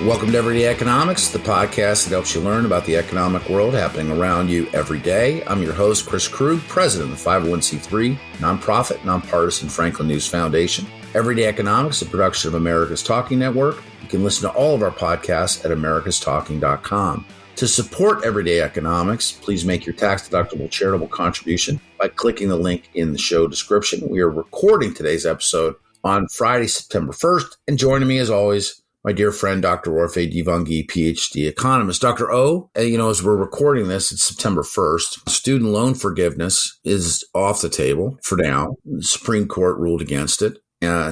Welcome to Everyday Economics, the podcast that helps you learn about the economic world happening around you every day. I'm your host, Chris Krug, president of the 501c3 nonprofit, nonpartisan Franklin News Foundation. Everyday Economics is a production of America's Talking Network. You can listen to all of our podcasts at americastalking.com. To support Everyday Economics, please make your tax-deductible charitable contribution by clicking the link in the show description. We are recording today's episode on Friday, September 1st, and joining me as always, my dear friend, Dr. Orphe Divounguy, PhD economist. Dr. O, as we're recording this, it's September 1st. Student loan forgiveness is off the table for now. The Supreme Court ruled against it,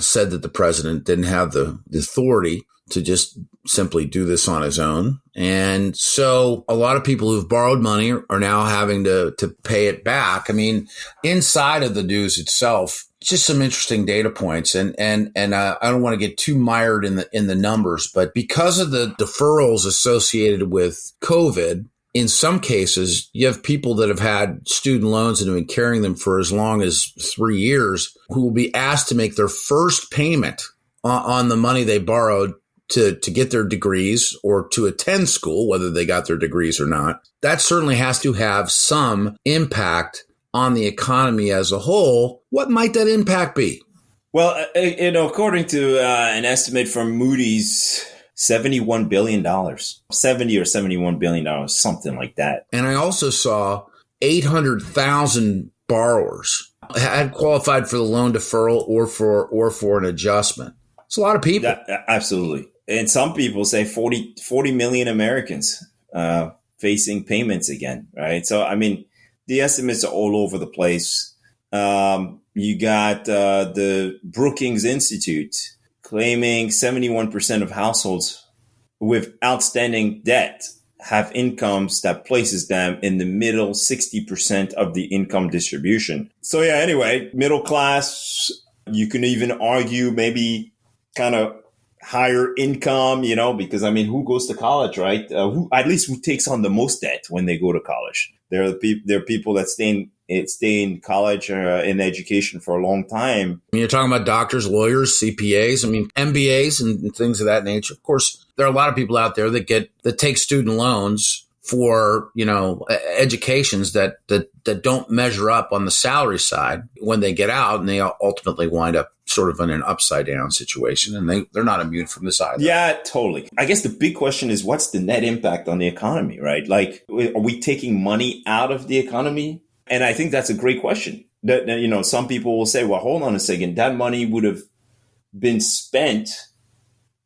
said that the president didn't have the authority to just simply do this on his own. And so a lot of people who've borrowed money are now having to pay it back. I mean, inside of the news itself, just some interesting data points. And I don't want to get too mired in the numbers, but because of the deferrals associated with COVID, in some cases, you have people that have had student loans and have been carrying them for as long as 3 years who will be asked to make their first payment on the money they borrowed to get their degrees or to attend school, whether they got their degrees or not. That certainly has to have some impact on the economy as a whole. What might that impact be? Well, according to an estimate from Moody's, $71 billion, $70 or $71 billion, something like that. And I also saw 800,000 borrowers had qualified for the loan deferral or for an adjustment. It's a lot of people. Absolutely. And some people say 40 million Americans facing payments again, right? So, I mean, the estimates are all over the place. You got the Brookings Institute claiming 71% of households with outstanding debt have incomes that places them in the middle 60% of the income distribution. So, yeah, anyway, middle class, you can even argue maybe kind of higher income, because, I mean, who goes to college, right? Who takes on the most debt when they go to college? There are people that stay in college in education for a long time. You're talking about doctors, lawyers, CPAs, MBAs and things of that nature. Of course, there are a lot of people out there that take student loans for, educations that don't measure up on the salary side when they get out, and they ultimately wind up sort of in an upside down situation, and they're not immune from this either. Yeah, totally. I guess the big question is, what's the net impact on the economy, right? Like, are we taking money out of the economy? And I think that's a great question. That, some people will say, well, hold on a second, that money would have been spent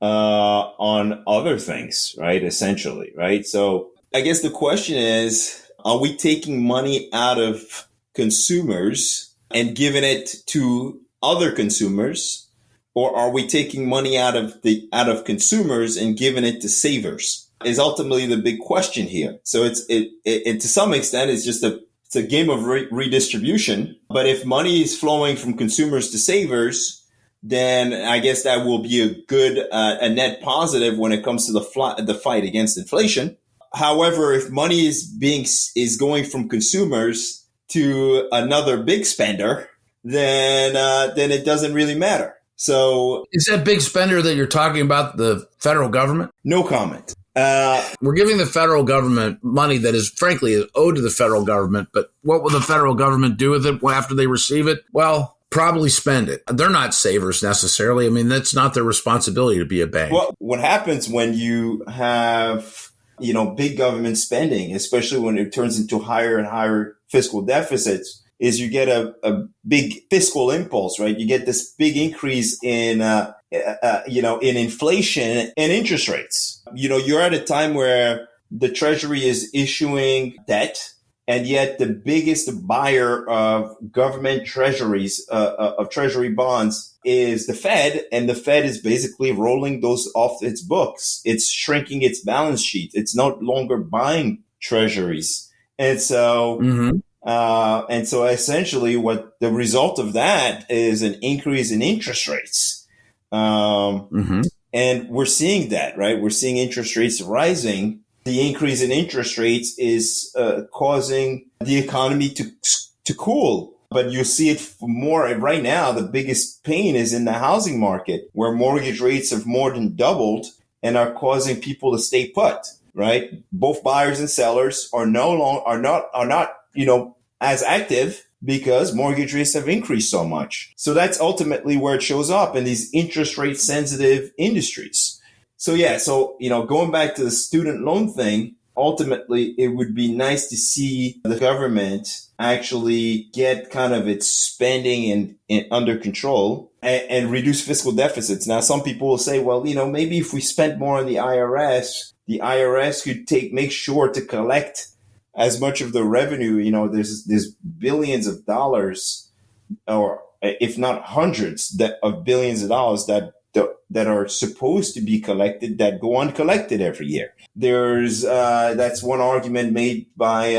on other things, right? Essentially, right? So I guess the question is, are we taking money out of consumers and giving it to other consumers, or are we taking money out of consumers and giving it to savers? Is ultimately the big question here. So it to some extent it's just a game of redistribution. But if money is flowing from consumers to savers, then I guess that will be a good a net positive when it comes to the fight against inflation. However, if money is going from consumers to another big spender, then it doesn't really matter. So, is that big spender that you're talking about the federal government? No comment. We're giving the federal government money that is frankly owed to the federal government. But what will the federal government do with it after they receive it? Well, probably spend it. They're not savers necessarily. That's not their responsibility to be a bank. Well, what happens when you have big government spending, especially when it turns into higher and higher fiscal deficits, is you get a big fiscal impulse, right? You get this big increase in inflation and interest rates. You're at a time where the Treasury is issuing debt, and yet the biggest buyer of government treasuries, of Treasury bonds, is the Fed, and the Fed is basically rolling those off its books. It's shrinking its balance sheet. It's no longer buying treasuries. And so, essentially what the result of that is an increase in interest rates. And we're seeing that, right? We're seeing interest rates rising. The increase in interest rates is causing the economy to cool. But you see it more right now. The biggest pain is in the housing market, where mortgage rates have more than doubled. and are causing people to stay put, right? Both buyers and sellers are not, as active because mortgage rates have increased so much. So that's ultimately where it shows up in these interest rate sensitive industries. So going back to the student loan thing, ultimately it would be nice to see the government actually get kind of its spending and under control and reduce fiscal deficits. Now, some people will say, well, maybe if we spent more on the IRS could make sure to collect as much of the revenue. There's billions of dollars, or if not hundreds of billions of dollars that are supposed to be collected that go uncollected every year. There's that's one argument made by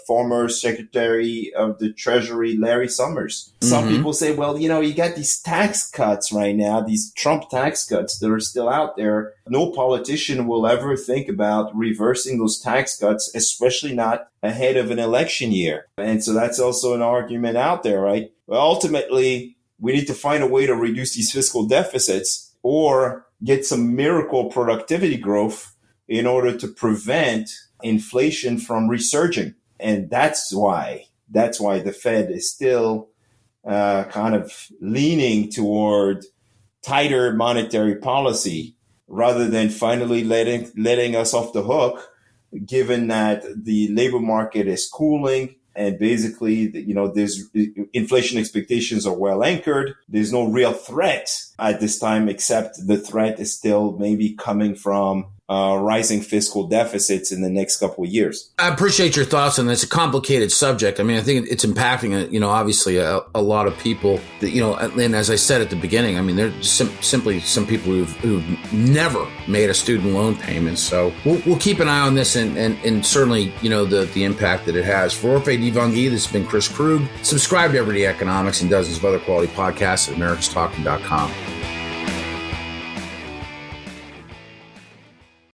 former Secretary of the Treasury Larry Summers. Some people say, well, you got these tax cuts right now, these Trump tax cuts that are still out there. No politician will ever think about reversing those tax cuts, especially not ahead of an election year. And so that's also an argument out there, right? Well, ultimately, we need to find a way to reduce these fiscal deficits or get some miracle productivity growth in order to prevent inflation from resurging. And that's why the Fed is still kind of leaning toward tighter monetary policy rather than finally letting us off the hook, given that the labor market is cooling. And basically, there's inflation expectations are well anchored. There's no real threat at this time, except the threat is still maybe coming from rising fiscal deficits in the next couple of years. I appreciate your thoughts on this. It's a complicated subject. I mean, I think it's impacting, obviously a lot of people that, and as I said at the beginning, I mean, there's simply some people who've never made a student loan payment. So we'll keep an eye on this and certainly, the impact that it has. For Orphe Divounguy, this has been Chris Krug. Subscribe to Everyday Economics and dozens of other quality podcasts at americastalking.com.